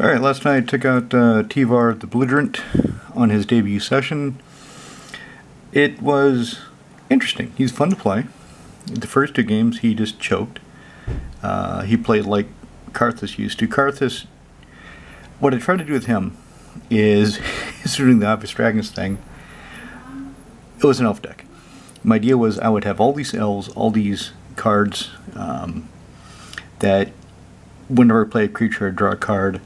Alright, last night I took out Tyvar the Belligerent on his debut session. It was interesting. He's fun to play. The first two games he just choked. He played like Karthus used to. Karthus, what I tried to do with him is doing the obvious dragons thing. It was an elf deck. My idea was I would have all these elves, all these cards that whenever I play a creature I draw a card.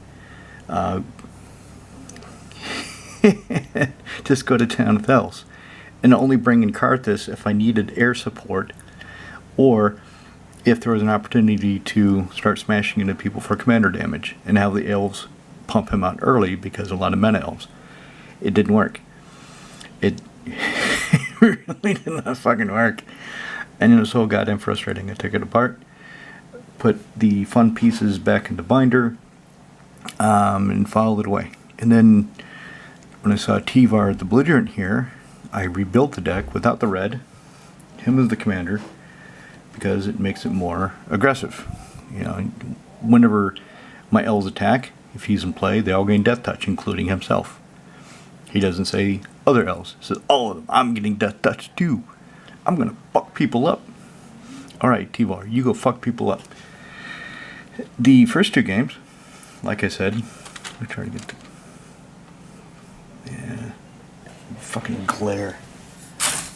Just go to town with elves, and only bring in Karthus if I needed air support, or if there was an opportunity to start smashing into people for commander damage, and have the elves pump him out early because a lot of mana elves. It didn't work. It really did not fucking work, and it was so goddamn frustrating. I took it apart, put the fun pieces back in the binder, and filed it away. And then when I saw Tyvar the Belligerent here, I rebuilt the deck without the red, him as the commander, because it makes it more aggressive. You know, whenever my elves attack, if he's in play, they all gain death touch, including himself. He doesn't say other elves. He says all of them. I'm getting death touch too. I'm gonna fuck people up. Alright, Tyvar, you go fuck people up. The first two games, like I said, let me try to get the... Yeah. Fucking glare. Is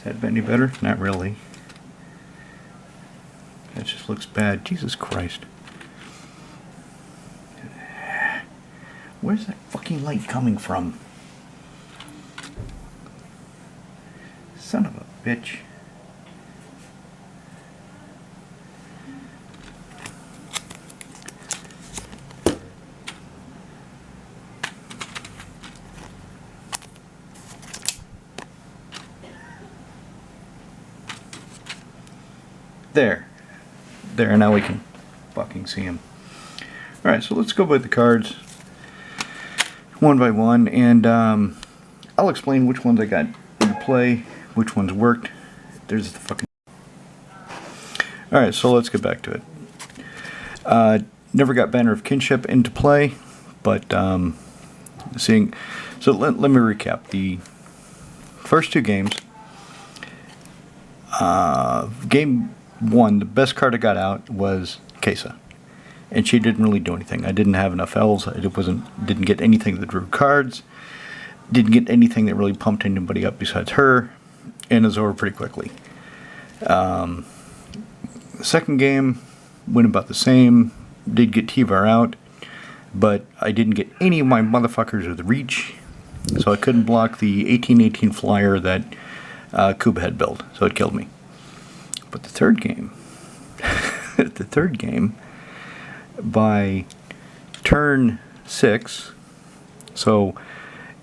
that any better? Not really. That just looks bad. Jesus Christ. Where's that fucking light coming from? Son of a bitch. There, now we can fucking see him. Alright, so let's go by the cards one by one, and I'll explain which ones I got into play, which ones worked. There's the fucking... Alright, so let's get back to it. Never got Banner of Kinship into play, but seeing... So let me recap. The first two games, game one, the best card I got out was Kesa, and she didn't really do anything. I didn't have enough elves. Didn't get anything that drew cards. Didn't get anything that really pumped anybody up besides her, and it was over pretty quickly. The second game went about the same. Did get Tyvar out, but I didn't get any of my motherfuckers with reach, so I couldn't block the 1818 flyer that Kuba had built, so it killed me. But the third game, by turn 6, so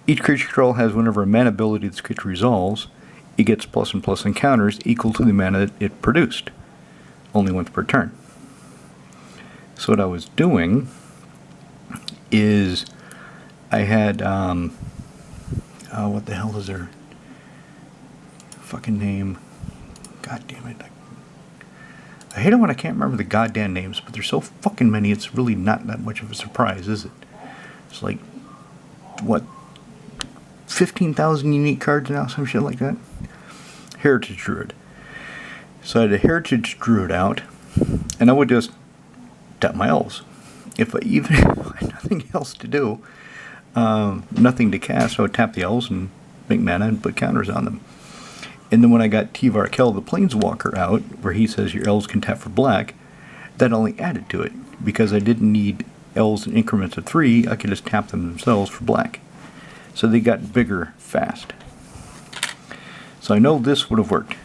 each creature control has whenever a mana ability this creature resolves, it gets plus and plus encounters equal to the mana it produced, only once per turn. So what I was doing is I had, what the hell is their fucking name? God damn it. I hate it when I can't remember the goddamn names, but there's so fucking many, it's really not that much of a surprise, is it? It's like, what, 15,000 unique cards now, some shit like that? Heritage Druid. So I had a Heritage Druid out, and I would just tap my elves. If I had nothing else to do, nothing to cast, so I would tap the elves and make mana and put counters on them. And then when I got Tyvar Kell, the Planeswalker, out, where he says your elves can tap for black, that only added to it. Because I didn't need elves in increments of 3, I could just tap them themselves for black. So they got bigger fast. So I know this would have worked.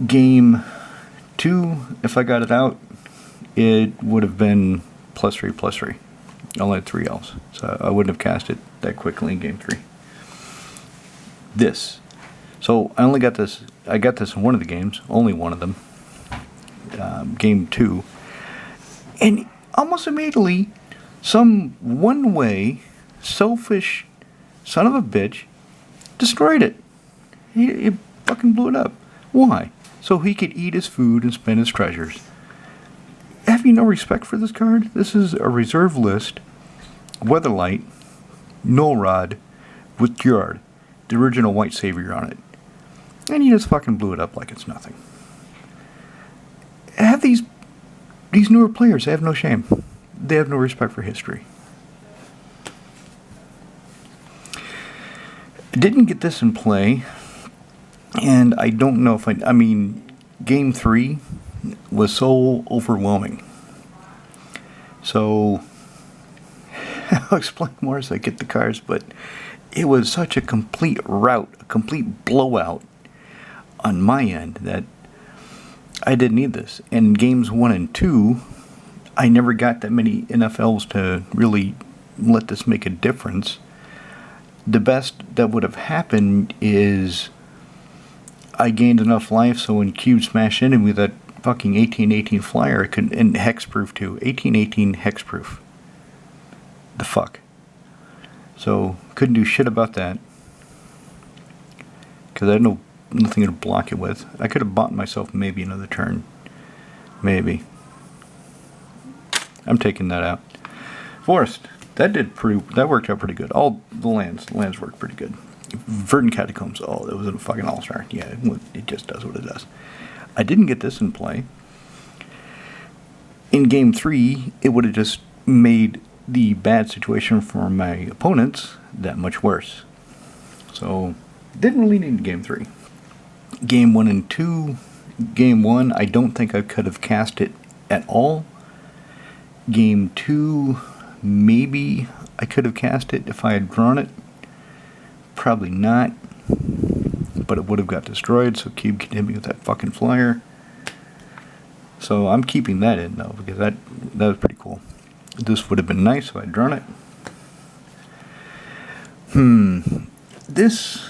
Game 2, if I got it out, it would have been +3/+3. I only had 3 elves. So I wouldn't have cast it that quickly in game 3. This. So I only got this, I got this in one of the games, only one of them, game 2, and almost immediately some one-way selfish son of a bitch destroyed it. He fucking blew it up. Why? So he could eat his food and spend his treasures. you no respect for this card? This is a reserve list, Weatherlight, Null Rod, with Gerard, the original White Savior on it. And you just fucking blew it up like it's nothing. Have these newer players, they have no shame. They have no respect for history. I didn't get this in play, and I don't know if I mean, Game 3 was so overwhelming. So, I'll explain more as I get the cards, but it was such a complete rout, a complete blowout on my end that I didn't need this. In games 1 and 2, I never got that many NFLs to really let this make a difference. The best that would have happened is I gained enough life so when Cube smashed into me, that fucking 1818 flyer, I could, and hexproof too. 1818 hexproof. The fuck. So, couldn't do shit about that. Because I had nothing to block it with. I could have bought myself maybe another turn. Maybe. I'm taking that out. Forest. That worked out pretty good. All the lands worked pretty good. Verdant Catacombs. Oh, it was a fucking all-star. Yeah, it just does what it does. I didn't get this in play. In Game 3, it would have just made the bad situation for my opponents that much worse. So, didn't really need Game 3. Game 1 and 2. Game 1, I don't think I could have cast it at all. Game 2, maybe I could have cast it if I had drawn it. Probably not. But it would have got destroyed, so Cube can hit me with that fucking flyer. So I'm keeping that in, though, because that was pretty cool. This would have been nice if I'd drawn it. This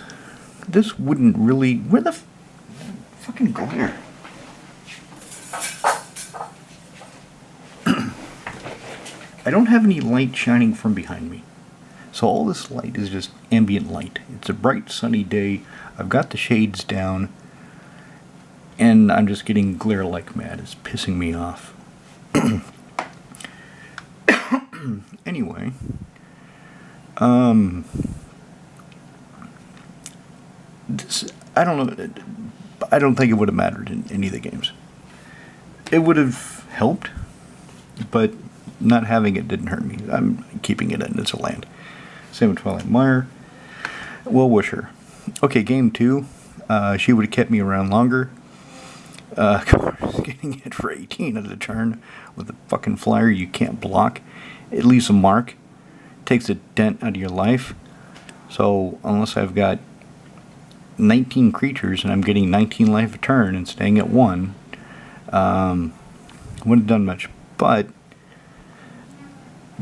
wouldn't really... Where the fucking glare? I don't have any light shining from behind me. So all this light is just ambient light. It's a bright sunny day. I've got the shades down. And I'm just getting glare like mad. It's pissing me off. Anyway. This, I don't know. I don't think it would have mattered in any of the games. It would have helped, but not having it didn't hurt me. I'm keeping it in. It's a land. Same with Twilight Mire. Well Wisher. Okay, Game 2. She would have kept me around longer. Getting hit for 18 at a turn with a fucking flyer you can't block. It leaves a mark. Takes a dent out of your life. So, unless I've got 19 creatures and I'm getting 19 life a turn and staying at 1, wouldn't have done much. But,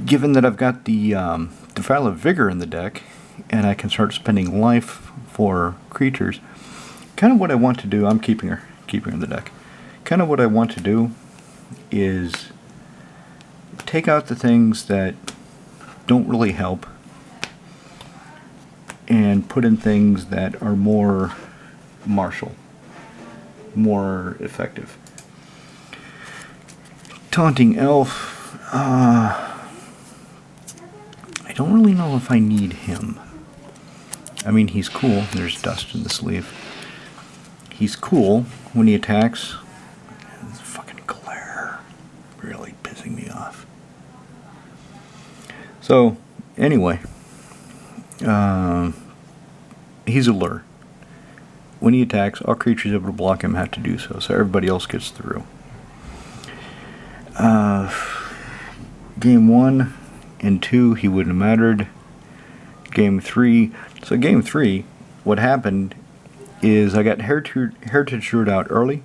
given that I've got the Defile of Vigor in the deck, and I can start spending life for creatures, kind of what I want to do, I'm keeping her in the deck. Kind of what I want to do is take out the things that don't really help and put in things that are more martial, more effective. Taunting Elf, I don't really know if I need him. I mean, he's cool. There's dust in the sleeve. He's cool when he attacks. It's fucking glare. Really pissing me off. So, anyway. He's a lure. When he attacks, all creatures able to block him have to do so. So everybody else gets through. Game 1 and 2, he wouldn't have mattered. Game 3. So Game 3, what happened is I got Heritage Druid out early,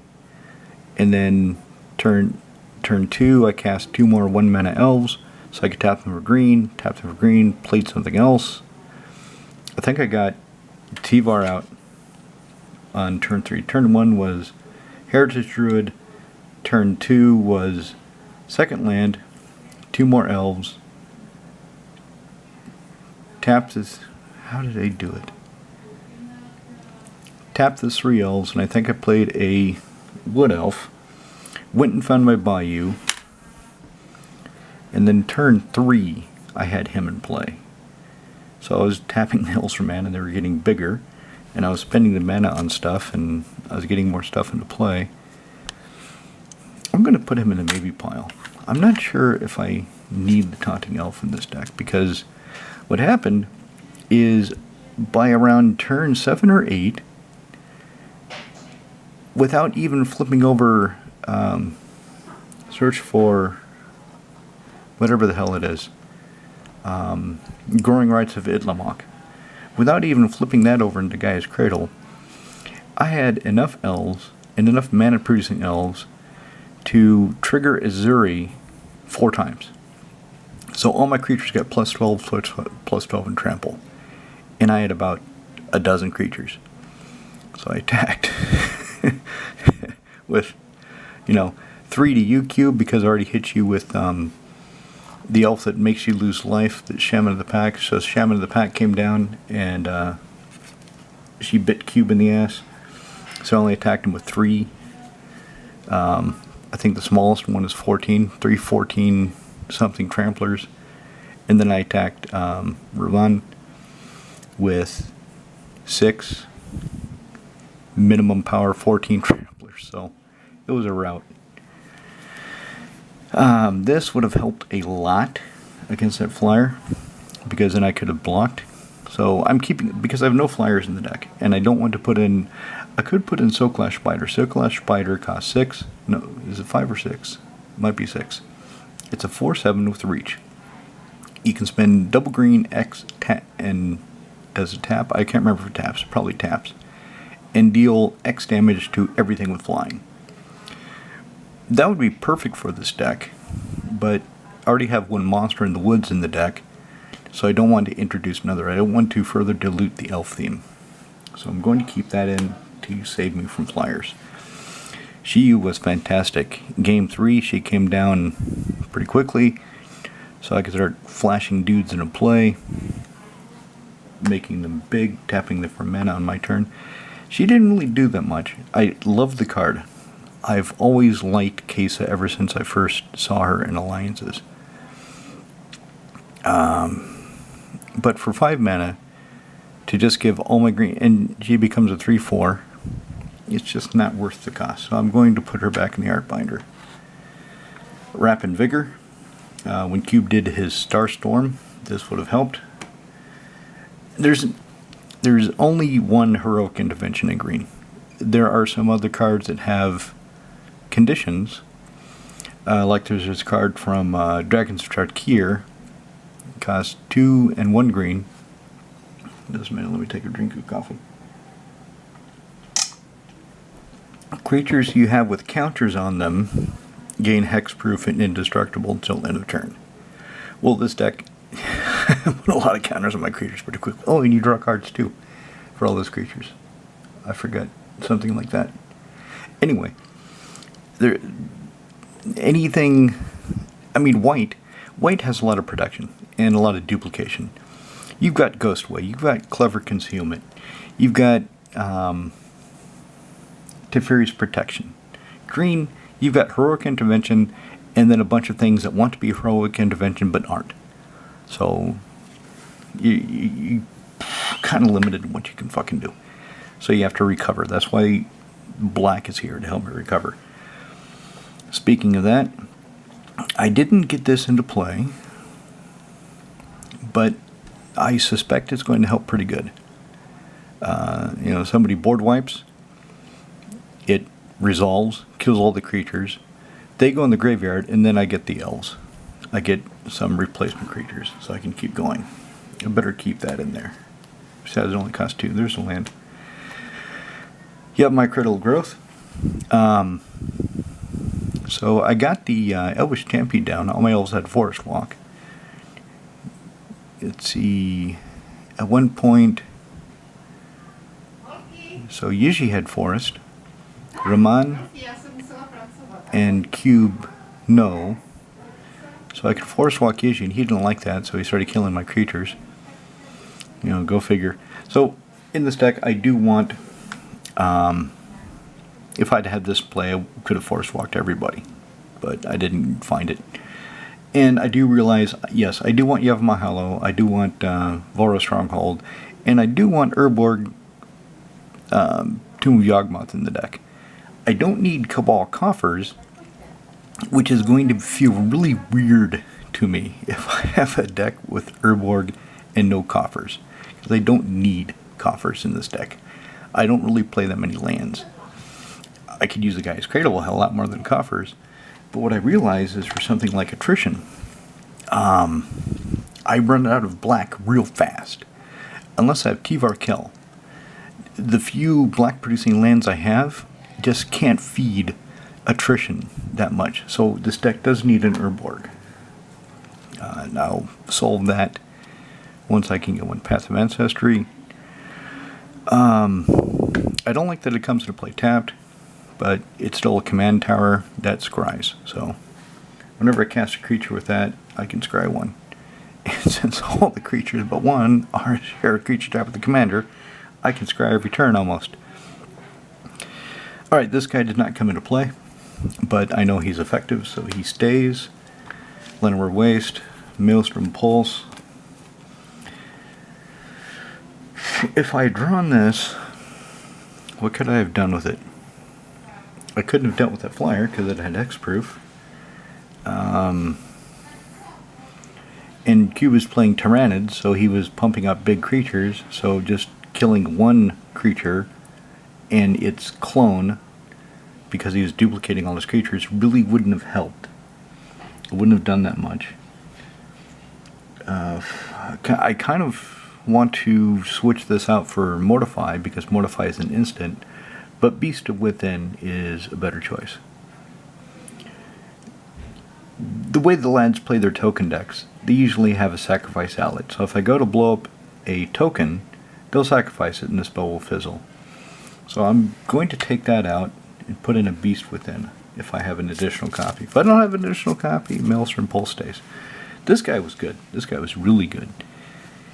and then turn 2 I cast 2 more 1-mana elves, so I could tap them for green, played something else. I think I got Tyvar out on turn 3. Turn 1 was Heritage Druid, turn 2 was second land, 2 more elves, tapped this, how did I do it? Tapped the 3 elves, and I think I played a wood elf, went and found my bayou, And then turn 3, I had him in play. So I was tapping the elves for mana, and they were getting bigger, and I was spending the mana on stuff, and I was getting more stuff into play. I'm going to put him in the maybe pile. I'm not sure if I need the Taunting Elf in this deck, because what happened is by around turn 7 or 8, without even flipping over, search for whatever the hell it is, Growing Rights of Idlamok, without even flipping that over into Gaia's Cradle, I had enough elves and enough mana producing elves to trigger Azuri 4 times. So all my creatures got plus 12, plus 12 in trample. And I had about a dozen creatures. So I attacked with, 3 to you cube, because I already hit you with the elf that makes you lose life, the Shaman of the Pack. So Shaman of the Pack came down, and she bit Cube in the ass. So I only attacked him with 3. I think the smallest one is 14, 14 something tramplers. And then I attacked Ravan with 6, minimum power 14 tramplers. So it was a rout. This would have helped a lot against that flyer, because then I could have blocked. So I'm keeping, because I have no flyers in the deck, and I don't want to put in, I could put in Soaklash Spider. Soaklash Spider costs 6. No, is it 5 or 6? Might be 6. It's a 4/7 with reach. You can spend double green X tap, and does it tap? I can't remember if it taps. Probably taps. And deal X damage to everything with flying. That would be perfect for this deck, but I already have one monster in the woods in the deck, so I don't want to introduce another. I don't want to further dilute the elf theme. So I'm going to keep that in to save me from flyers. She was fantastic. Game 3, she came down pretty quickly, so I could start flashing dudes into play, making them big, tapping them for mana on my turn. She didn't really do that much. I love the card. I've always liked Kesa ever since I first saw her in Alliances. But for 5 mana, to just give all my green, and she becomes a 3/4, it's just not worth the cost. So I'm going to put her back in the art binder. Rapid Vigor. When Cube did his Starstorm, this would have helped. There's only one Heroic Intervention in green. There are some other cards that have conditions, like there's this card from Dragons of Tarkir, costs 2 and 1 green. Just a minute, let me take a drink of coffee. Creatures you have with counters on them gain hexproof and indestructible until end of turn. Well, this deck put a lot of counters on my creatures pretty quickly. Oh, and you draw cards too for all those creatures. I forgot something like that. Anyway, white has a lot of protection and a lot of duplication. You've got Ghostway, you've got Clever Concealment, you've got Teferi's Protection. Green, you've got Heroic Intervention, and then a bunch of things that want to be Heroic Intervention but aren't. So you kind of limited in what you can fucking do. So you have to recover. That's why black is here, to help me recover. Speaking of that, I didn't get this into play, but I suspect it's going to help pretty good. Somebody board wipes, it resolves, kills all the creatures, they go in the graveyard, and then I get the elves. I get some replacement creatures, so I can keep going. I better keep that in there. Besides, it only costs 2. There's a land. You have my Critical Growth. So I got the Elvish Champion down. All my elves had Forest Walk. Let's see. At one point, so Yishi had Forest. Raman and Cube, no. So I could Forest Walk Yishi, and he didn't like that, so he started killing my creatures. Go figure. So in this deck, I do want, if I'd had this play, I could have Forest Walked everybody, but I didn't find it. And I do realize, yes, I do want Yevmahalo, I do want Vora Stronghold, and I do want Urborg Tomb of Yawgmoth in the deck. I don't need Cabal Coffers, which is going to feel really weird to me if I have a deck with Urborg and no Coffers. Because I don't need Coffers in this deck. I don't really play that many lands. I could use the Guy's Cradle a hell lot more than Coffers. But what I realize is for something like Attrition, I run out of black real fast. Unless I have Tyvar Kill. The few black producing lands I have just can't feed Attrition that much. So this deck does need an Urborg. And I'll solve that once I can get one Path of Ancestry. I don't like that it comes into play tapped, but it's still a command tower that scries. So whenever I cast a creature with that, I can scry one. And since all the creatures but one are a shared creature type with the commander, I can scry every turn almost. Alright, this guy did not come into play, but I know he's effective, so he stays. Llanowar Waste, Maelstrom Pulse. If I had drawn this, what could I have done with it? I couldn't have dealt with that flyer because it had Hexproof. And Q was playing Tyrannid, so he was pumping up big creatures, so just killing one creature and its clone, because he was duplicating all his creatures, really wouldn't have helped. It wouldn't have done that much. I kind of want to switch this out for Mortify, because Mortify is an instant, but Beast of Within is a better choice. The way the lads play their token decks, they usually have a sacrifice outlet. So if I go to blow up a token, they'll sacrifice it and the spell will fizzle. So I'm going to take that out and put in a Beast Within if I have an additional copy. If I don't have an additional copy, Maelstrom Pulse stays. This guy was good. This guy was really good.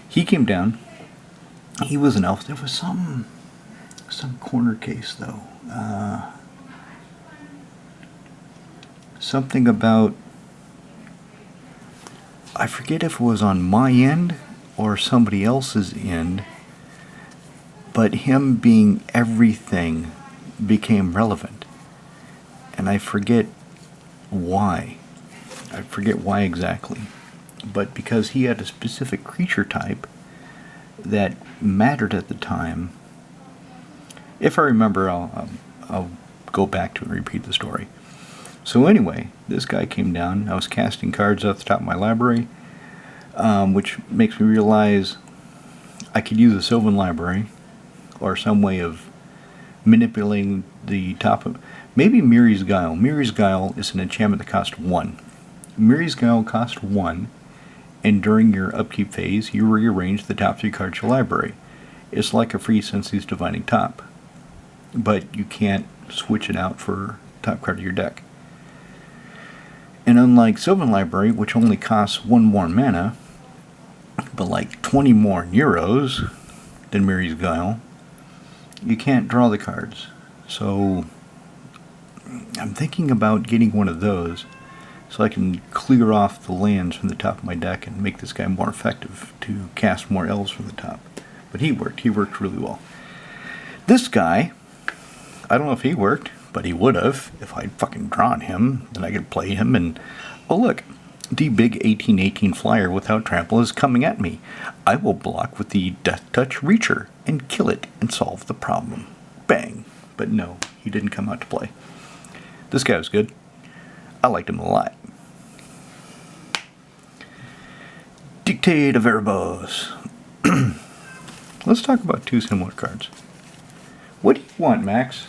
He came down. He was an elf. There was some corner case though. Something about, I forget if it was on my end or somebody else's end, but him being everything became relevant. And I forget why. I forget why exactly. But because he had a specific creature type that mattered at the time. If I remember, I'll go back to and repeat the story. So anyway, this guy came down. I was casting cards off the top of my library, which makes me realize I could use a Sylvan library or some way of manipulating the top of... Maybe Miri's Guile. Miri's Guile is an enchantment that costs 1. Miri's Guile costs 1, and during your upkeep phase, you rearrange the top 3 cards of your library. It's like a free Sensi's Divining Top, but you can't switch it out for top card of your deck. And unlike Sylvan Library, which only costs 1 more mana, but like 20 more euros than Miri's Guile, you can't draw the cards. So I'm thinking about getting one of those so I can clear off the lands from the top of my deck and make this guy more effective to cast more elves from the top. But he worked really well. This guy, I don't know if he worked, but he would have. If I'd fucking drawn him, then I could play him and, oh look, the big 1818 flyer without trample is coming at me. I will block with the Death Touch Reacher and kill it and solve the problem. Bang. But no, he didn't come out to play. This guy was good. I liked him a lot. Dictate of Erebos. Let's talk about 2 similar cards. What do you want, Max?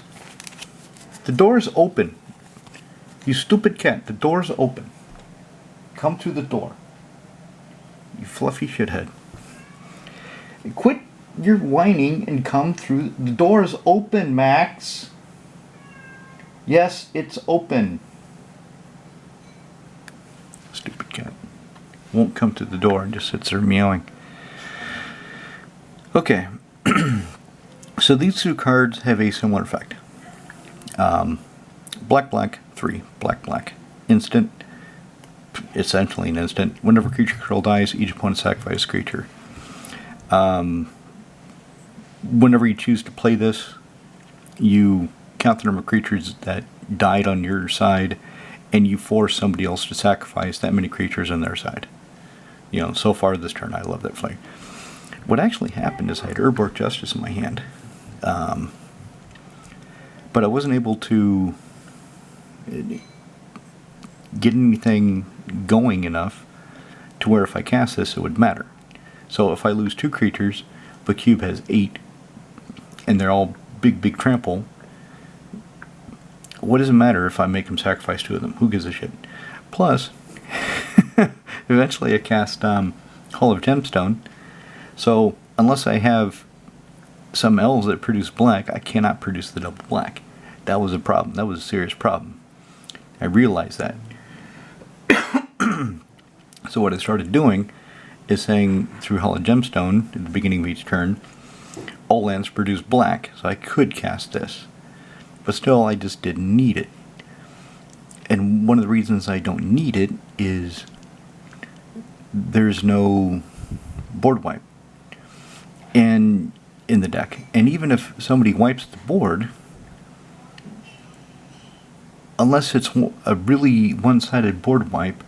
The door's open. You stupid cat, the door's open. Come through the door. You fluffy shithead. Quit your whining and come through. The door's open, Max. Yes, it's open. Stupid cat. Won't come to the door and just sits there meowing. Okay. So these 2 cards have a similar effect. Black, black, 3, black, black. Instant. essentially an instant. Whenever creature control dies, each opponent sacrifices a creature. Whenever you choose to play this, you count the number of creatures that died on your side, and you force somebody else to sacrifice that many creatures on their side. You know, so far this turn, I love that play. What actually happened is I had Urborg Justice in my hand, but I wasn't able to get anything going enough to where if I cast this, it would matter. So if I lose 2 creatures, but Cube has 8, and they're all big trample, what does it matter if I make them sacrifice 2 of them? Who gives a shit? Plus, eventually I cast Hall of Gemstone, so unless I have some elves that produce black, I cannot produce the double black. That was a problem. That was a serious problem. I realized that. So what I started doing is saying through Hall of Gemstone at the beginning of each turn, all lands produce black, so I could cast this. But still, I just didn't need it. And one of the reasons I don't need it is there's no board wipe and in the deck. And even if somebody wipes the board, unless it's a really one-sided board wipe,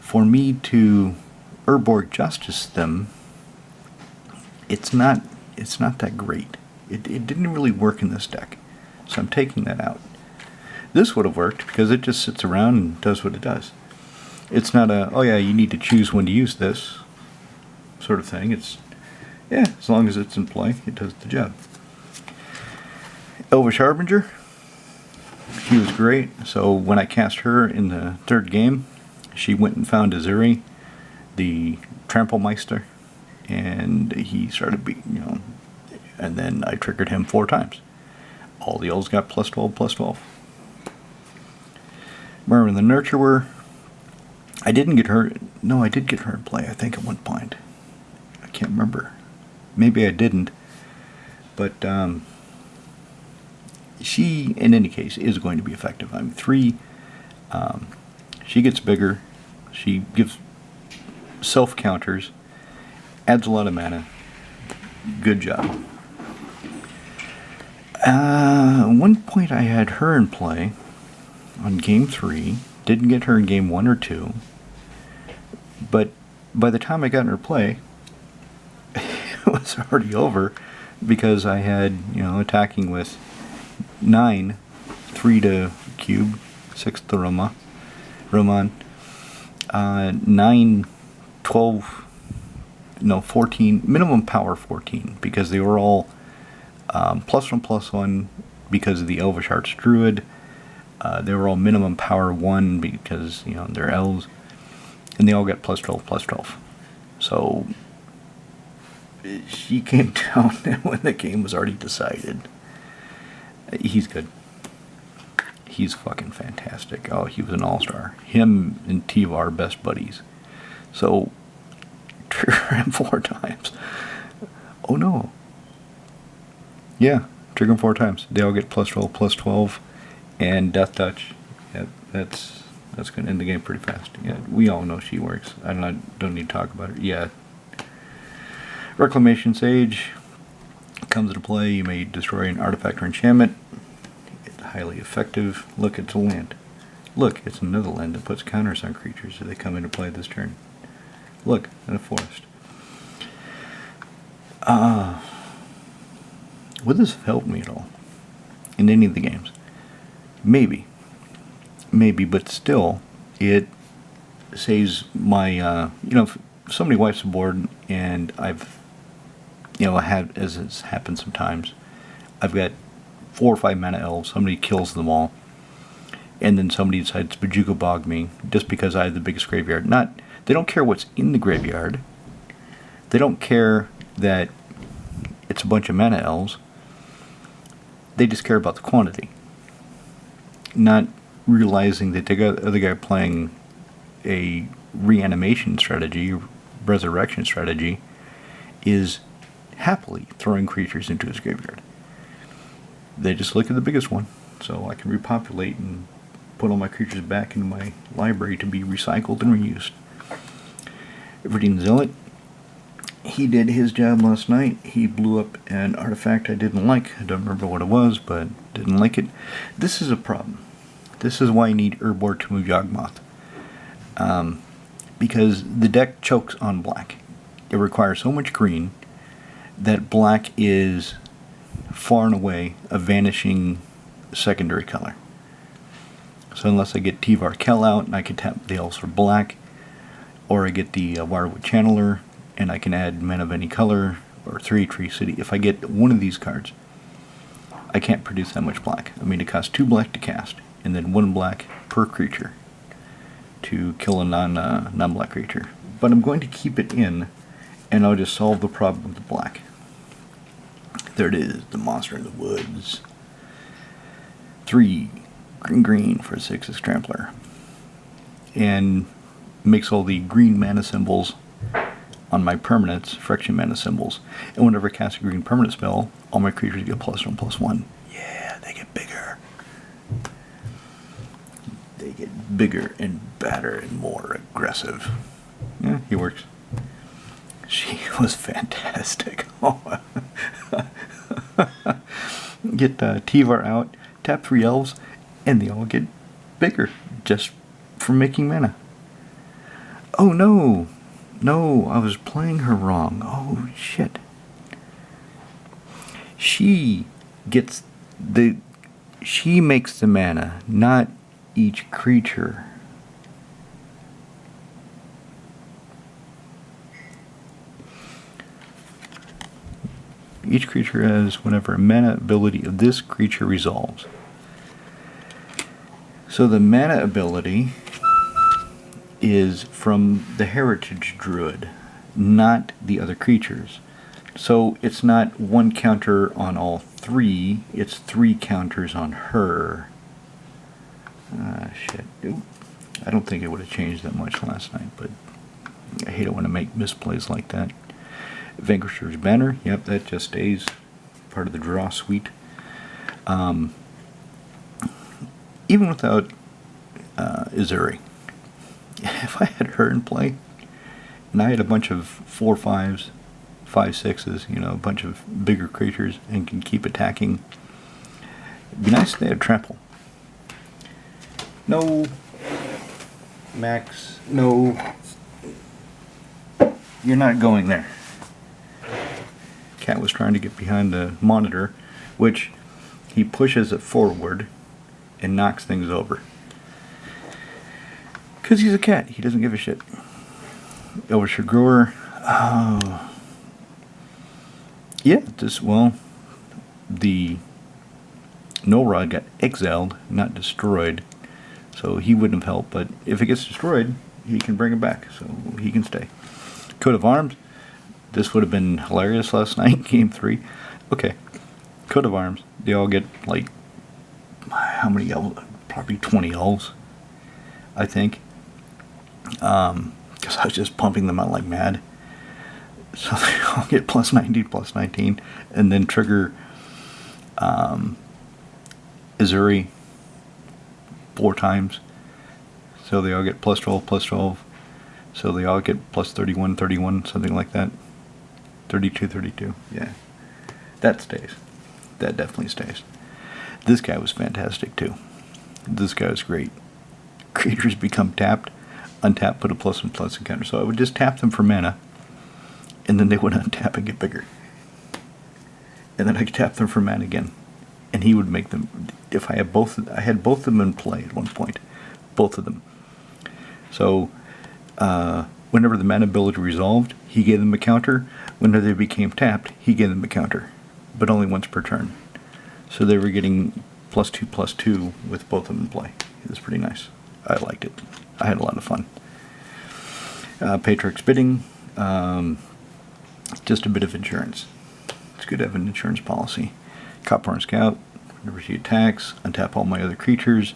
for me to Urborg Justice them, it's not that great. It didn't really work in this deck, so I'm taking that out. This would have worked because it just sits around and does what it does. It's not a, oh yeah, you need to choose when to use this sort of thing. It's, yeah, as long as it's in play, it does the job. Elvish Harbinger, she was great. So when I cast her in the 3rd game, she went and found Azuri, the Trample Meister, and he started beating, you know, and then I triggered him 4 times. All the elves got +12/+12. Merwin the Nurturer, I didn't get her, no, I did get her in play, I think at one point. I can't remember. Maybe I didn't, but she, in any case, is going to be effective. I'm 3, she gets bigger, she gives self-counters, adds a lot of mana, good job. At one point I had her in play on game 3, didn't get her in game 1 or 2, but by the time I got in her play, it was already over because I had, you know, attacking with 9, 3 to Cube, 6 to Roman, 9, 12, no, 14, minimum power 14, because they were all +1/+1 because of the Elvish Arts Druid. They were all minimum power 1 because, you know, they're elves, and they all got +12/+12. So she came down when the game was already decided. He's good. He's fucking fantastic. Oh, he was an all-star. Him and Tyvar, best buddies. So, trigger him 4 times. Oh no. Yeah, trigger him 4 times. They all get +12/+12, and Death Touch. Yeah, that's going to end the game pretty fast. Yeah, we all know she works. I don't need to talk about her. Yeah. Reclamation Sage comes into play. You may destroy an artifact or enchantment. It's highly effective. Look, it's a land. Look, it's another land that puts counters on creatures if they come into play this turn. Look, in a forest. Would this have helped me at all in any of the games? Maybe, but still, it saves my, you know, if somebody wipes the board and I've, you know, had, as it's happened sometimes, I've got 4 or 5 mana elves, somebody kills them all, and then somebody decides to Bajuka Bog me just because I have the biggest graveyard. They don't care what's in the graveyard. They don't care that it's a bunch of mana elves. They just care about the quantity. Not realizing that the other guy playing a reanimation strategy, resurrection strategy, is happily throwing creatures into his graveyard. They just look at the biggest one, so I can repopulate and put all my creatures back into my library to be recycled and reused. Everdeen Zealot, he did his job last night. He blew up an artifact I didn't like. I don't remember what it was, but didn't like it. This is a problem. This is why I need Urborg to move Yawgmoth. Because the deck chokes on black. It requires so much green that black is far and away a vanishing secondary color. So unless I get Tyvar Kell out and I can tap the elves for black, or I get the Wirewood Channeler and I can add Men of Any Color or 3 Tree City, if I get one of these cards, I can't produce that much black. I mean, it costs 2 black to cast and then 1 black per creature to kill a non-black creature. But I'm going to keep it in, and I'll just solve the problem with the black. There it is, the monster in the woods. 3 green for a 6 Trampler. And makes all the green mana symbols on my permanents friction mana symbols. And whenever I cast a green permanent spell, all my creatures get +1/+1. Yeah, they get bigger. They get bigger and badder and more aggressive. Yeah, he works. She was fantastic. Get Tyvar out, tap 3 elves, and they all get bigger just from making mana. Oh no! No, I was playing her wrong. Oh shit. She makes the mana, not each creature. Each creature has whenever a mana ability of this creature resolves. So the mana ability is from the Heritage Druid, not the other creatures. So it's not 1 counter on all 3, it's 3 counters on her. Shit. I don't think it would have changed that much last night, but I hate it when I make misplays like that. Vanquisher's Banner, yep, that just stays part of the draw suite. Even without Izuri, if I had her in play, and I had a bunch of 4/5s, 5/6s, you know, a bunch of bigger creatures, and can keep attacking, it'd be nice if they had trample. No, Max, no, you're not going there. Cat was trying to get behind the monitor, which he pushes it forward and knocks things over. Because he's a cat, he doesn't give a shit. Elvish Grower, oh. Yeah, the Null-Rod got exiled, not destroyed, so he wouldn't have helped, but if it gets destroyed, he can bring it back, so he can stay. Coat of Arms, this would have been hilarious last night, game 3. Okay, Coat of Arms, they all get, like, how many elves? Probably 20 elves, I think. Because I was just pumping them out like mad. So they all get +19, +19, and then trigger Izuri 4 times. So they all get +12, +12. So they all get +31, 31, something like that. 32, 32, yeah. That stays. That definitely stays. This guy was fantastic too. This guy was great. Creatures become tapped, untap, put a +1/+1 counter. So I would just tap them for mana, and then they would untap and get bigger. And then I could tap them for mana again, and he would make them. If I had both of them in play at one point, both of them. So whenever the mana ability resolved, he gave them a counter. Whenever they became tapped, he gave them a counter, but only once per turn. So they were getting +2/+2 with both of them in play. It was pretty nice. I liked it. I had a lot of fun. Patriarch's Bidding, just a bit of insurance. It's good to have an insurance policy. Copper Scout, whenever she attacks, untap all my other creatures.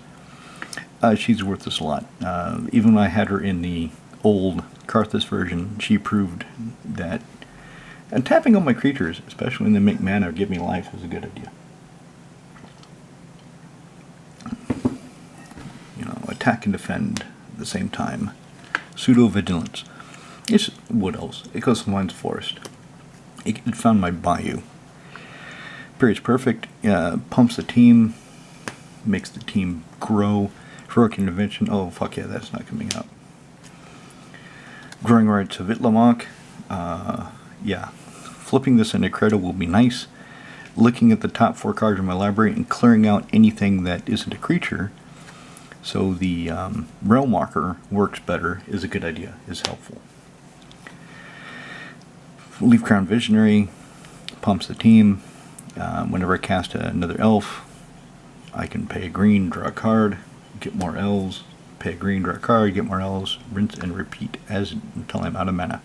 She's worth this a lot. Even when I had her in the old Karthus version, she proved that untapping all my creatures, especially when they make mana or give me life, is a good idea. attack and defend at the same time. Pseudo vigilance. It's wood elves. It goes from Lines Forest. It found my bayou. Period's perfect. Pumps the team. Makes the team grow. Heroic intervention. Oh fuck yeah, that's not coming up. Growing Rights of Itlamok. Yeah. Flipping this into Credo will be nice. Looking at the top 4 cards in my library and clearing out anything that isn't a creature, so the Realm Walker works better, is a good idea, is helpful. Leaf Crown Visionary pumps the team. Whenever I cast another elf, I can pay a green, draw a card, get more elves, pay a green, draw a card, get more elves, rinse and repeat until I'm out of mana.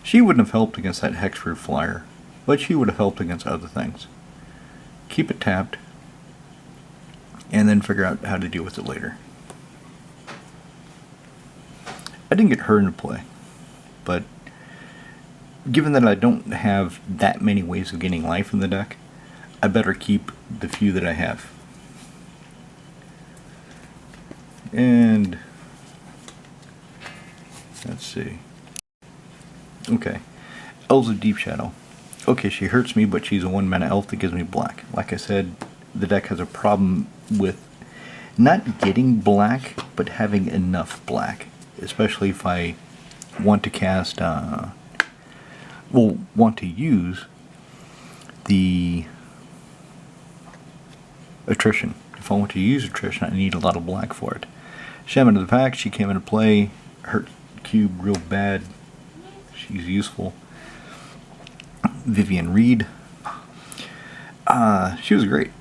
She wouldn't have helped against that Hexproof Flyer, but she would have helped against other things. Keep it tapped, and then figure out how to deal with it later. I didn't get her into play, but given that I don't have that many ways of getting life in the deck, I better keep the few that I have. And let's see. Okay, Elves of Deep Shadow. Okay, she hurts me, but she's a 1 mana elf that gives me black. Like I said, the deck has a problem with not getting black, but having enough black. Especially if I want to cast, want to use the attrition. If I want to use attrition, I need a lot of black for it. Shaman of the Pack, she came into play, hurt cube real bad. She's useful. Vivian Reed. She was great.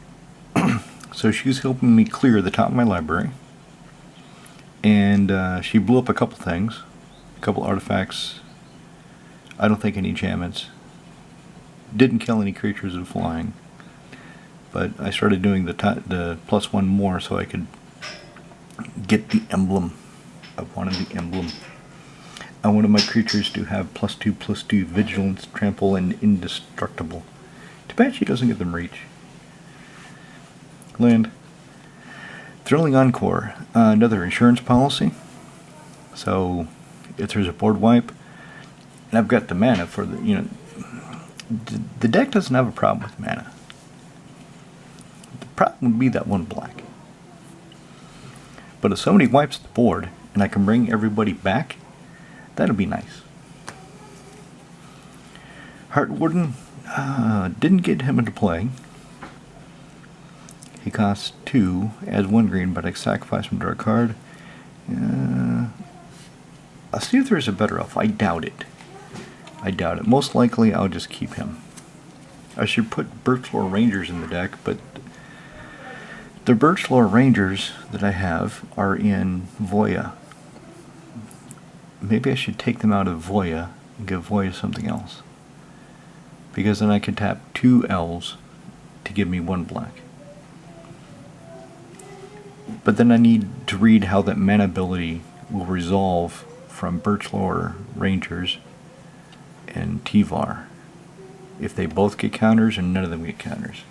So she was helping me clear the top of my library. And she blew up a couple things. A couple artifacts. I don't think any enchantments. Didn't kill any creatures of flying. But I started doing the +1 more so I could get the emblem. I wanted the emblem. I wanted my creatures to have +2/+2 vigilance, trample, and indestructible. Too bad she doesn't get them reach. Land. Thrilling Encore. Another insurance policy. So if there's a board wipe, and I've got the mana for the, the deck doesn't have a problem with mana. The problem would be that 1 black. But if somebody wipes the board and I can bring everybody back, that'll be nice. Heart Warden, didn't get him into play. He costs 2, adds 1 green, but I sacrifice him to draw a card. I'll see if there's a better elf. I doubt it. I doubt it. Most likely I'll just keep him. I should put Birchlore Rangers in the deck, but the Birchlore Rangers that I have are in Voya. Maybe I should take them out of Voya and give Voya something else. Because then I can tap 2 elves to give me 1 black. But then I need to read how that mana ability will resolve from Birchlore Rangers and Tyvar. If they both get counters and none of them get counters.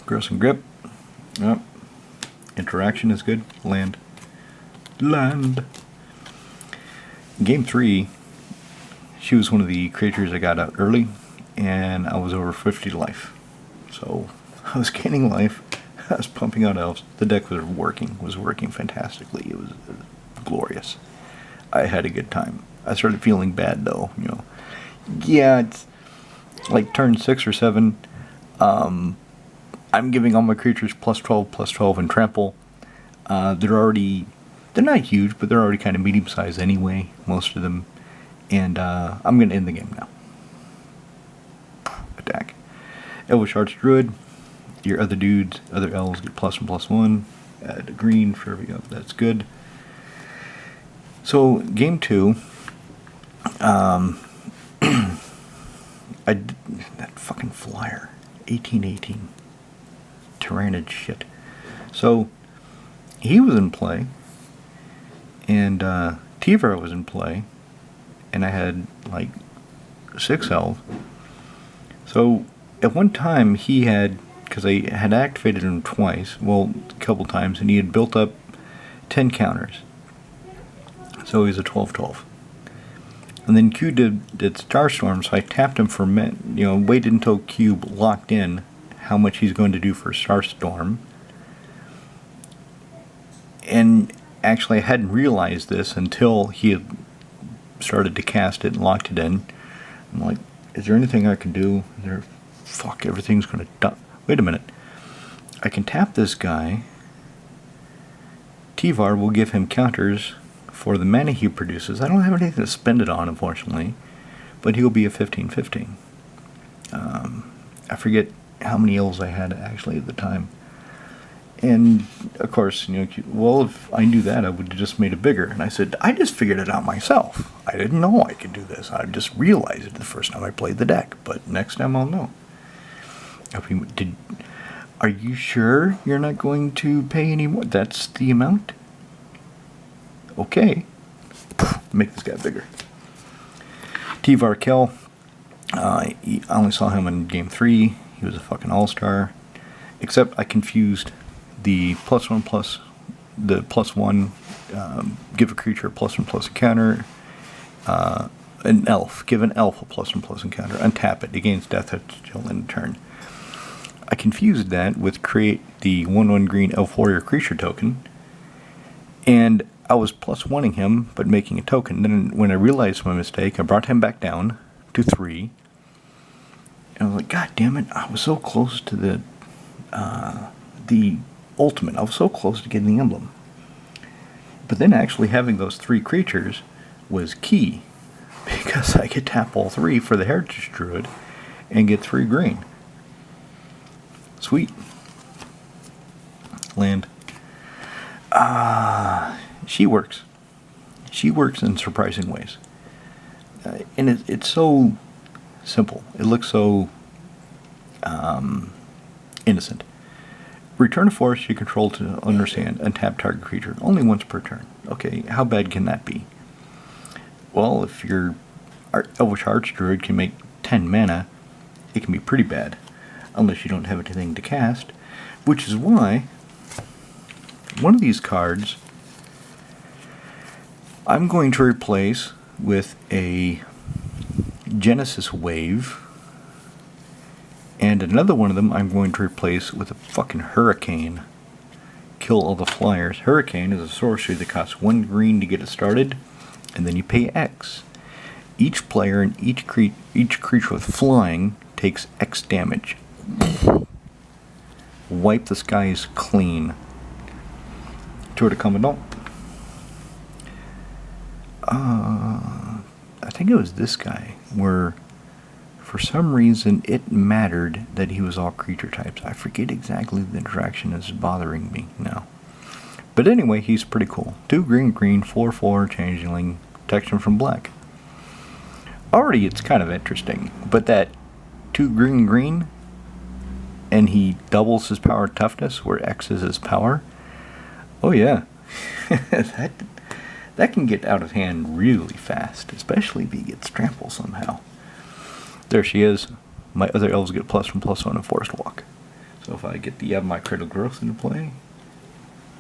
Gross and Grip. Yep. Interaction is good. Land. Land. Game 3, she was one of the creatures I got out early, and I was over 50 life. So I was gaining life. I was pumping out elves. The deck was working fantastically. It was glorious. I had a good time. I started feeling bad though, Yeah, it's like turn 6 or 7. I'm giving all my creatures +12/+12 and trample. They're not huge, but they're already kind of medium sized anyway, most of them. And I'm going to end the game now. Attack. Elvish Archdruid. Your other dudes, other elves get +1/+1. Add a green for every up. That's good. So game 2, that fucking flyer, 1818, Tyrannid shit. So he was in play, and Tyvar was in play, and I had like 6 elves. So at one time he had because I had activated him twice, well, a couple times, and he had built up 10 counters. So he's a 12/12. And then Q did Starstorm, so I tapped him for a minute, waited until Q locked in how much he's going to do for Starstorm. And actually I hadn't realized this until he had started to cast it and locked it in. I'm like, is there anything I can do? Fuck, everything's going to die. Wait a minute. I can tap this guy. Tyvar will give him counters for the mana he produces. I don't have anything to spend it on, unfortunately, but he'll be a 15/15. I forget how many elves I had actually at the time. And of course, well, if I knew that, I would have just made it bigger. And I said, I just figured it out myself. I didn't know I could do this. I just realized it the first time I played the deck. But next time I'll know. Are you sure you're not going to pay any more? That's the amount? Okay. Make this guy bigger. Tyvar Kell. I only saw him in game 3. He was a fucking all-star. Except I confused the +1/+, the +1, give a creature a +1/+ encounter, an elf, give an elf a +1/+ encounter, untap it, it gains death till end of turn. I confused that with create the 1/1 green elf warrior creature token, and I was +1ing him, but making a token. Then when I realized my mistake, I brought him back down to 3, and I was like, God damn it, I was so close to the ultimate. I was so close to getting the emblem. But then actually having those 3 creatures was key, because I could tap all 3 for the Heritage Druid and get 3 green. Sweet. Land. She works. She works in surprising ways. And it's so simple. It looks so innocent. Return a forest you control to understand, untap target creature. Only once per turn. Okay, how bad can that be? Well, if your Elvish Archdruid can make 10 mana, it can be pretty bad. Unless you don't have anything to cast. Which is why one of these cards I'm going to replace with a Genesis Wave. And another one of them I'm going to replace with a fucking Hurricane. Kill all the flyers. Hurricane is a sorcery that costs 1 green to get it started, and then you pay X. Each player and each creature with flying takes X damage. Wipe the skies clean. Tour de Commandant. I think it was this guy where for some reason it mattered that he was all creature types. I forget exactly the interaction is bothering me now. But anyway, he's pretty cool. 2 green, 4/4 changeling, protection from black. Already it's kind of interesting, but that 2 green, and he doubles his power toughness, where X is his power. Oh yeah, that can get out of hand really fast, especially if he gets trampled somehow. There she is. My other elves get +1/+1 in Forest Walk. So if I get the my Critical Growth into play,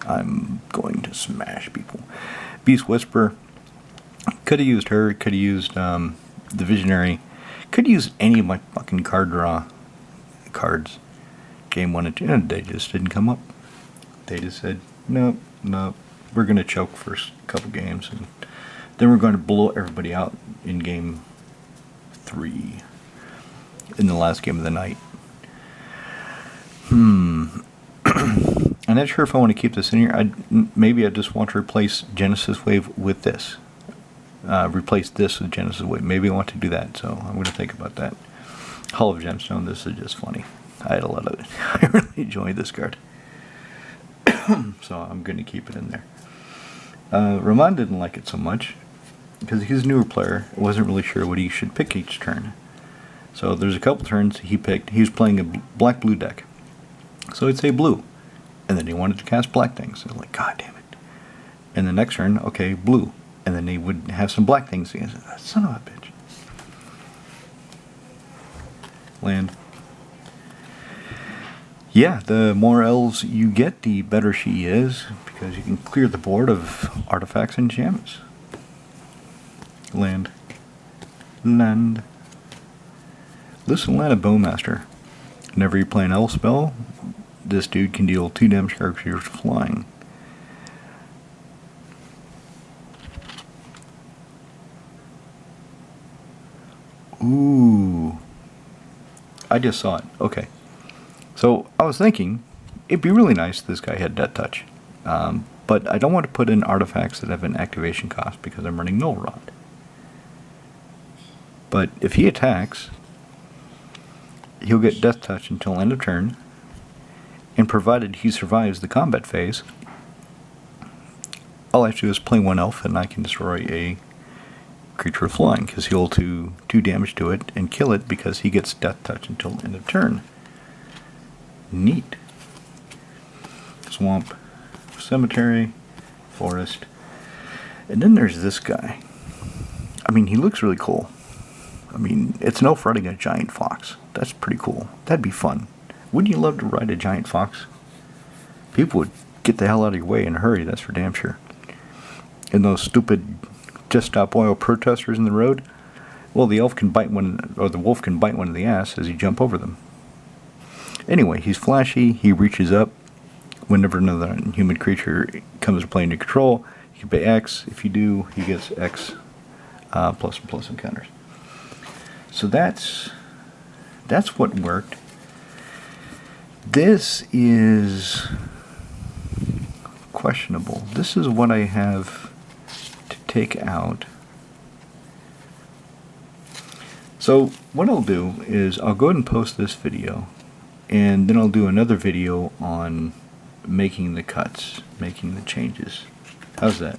I'm going to smash people. Beast Whisper. Could have used her. Could have used the Visionary. Could have used any of my fucking card draw cards. Game 1 and 2. And they just didn't come up. They just said, nope, we're going to choke for a couple games. And then we're going to blow everybody out in game 3. In the last game of the night. I'm not sure if I want to keep this in here. Maybe I just want to replace Genesis Wave with this. Replace this with Genesis Wave. Maybe I want to do that, so I'm going to think about that. Hall of Gemstone, this is just funny. I had a lot of it. I really enjoyed this card. So I'm going to keep it in there. Ramon didn't like it so much, because he's a newer player. I wasn't really sure what he should pick each turn. So there's a couple turns he picked. He was playing a black-blue deck. So I'd say blue. And then he wanted to cast black things. I was like, God damn it. And the next turn, okay, blue. And then he would have some black things. I said, son of a bitch. Land. Yeah, the more elves you get, the better she is, because you can clear the board of artifacts and gems. Land. Listen, land of Bowmaster. Whenever you play an elf spell, this dude can deal 2 damage to creatures flying. Ooh. I just saw it. Okay. So I was thinking, it'd be really nice if this guy had Death Touch. But I don't want to put in artifacts that have an activation cost because I'm running Null Rod. But if he attacks, he'll get Death Touch until end of turn, and provided he survives the combat phase, all I have to do is play 1 elf and I can destroy a creature flying, because he'll do 2 damage to it and kill it because he gets Death Touch until end of turn. Neat. Swamp, cemetery, forest, and then there's this guy. I mean, he looks really cool. I mean, it's an elf riding a giant fox. That's pretty cool. That'd be fun. Wouldn't you love to ride a giant fox? People would get the hell out of your way in a hurry, that's for damn sure. And those stupid just stop oil protesters in the road, well, the elf can bite one, or the wolf can bite one in the ass as you jump over them. Anyway, he's flashy, he reaches up. Whenever another human creature comes to play into control, you can pay X. If you do, he gets X plus and plus encounters. So that's what worked. This is questionable. This is what I have to take out. So what I'll do is I'll go ahead and post this video, and then I'll do another video on making the cuts, making the changes. How's that?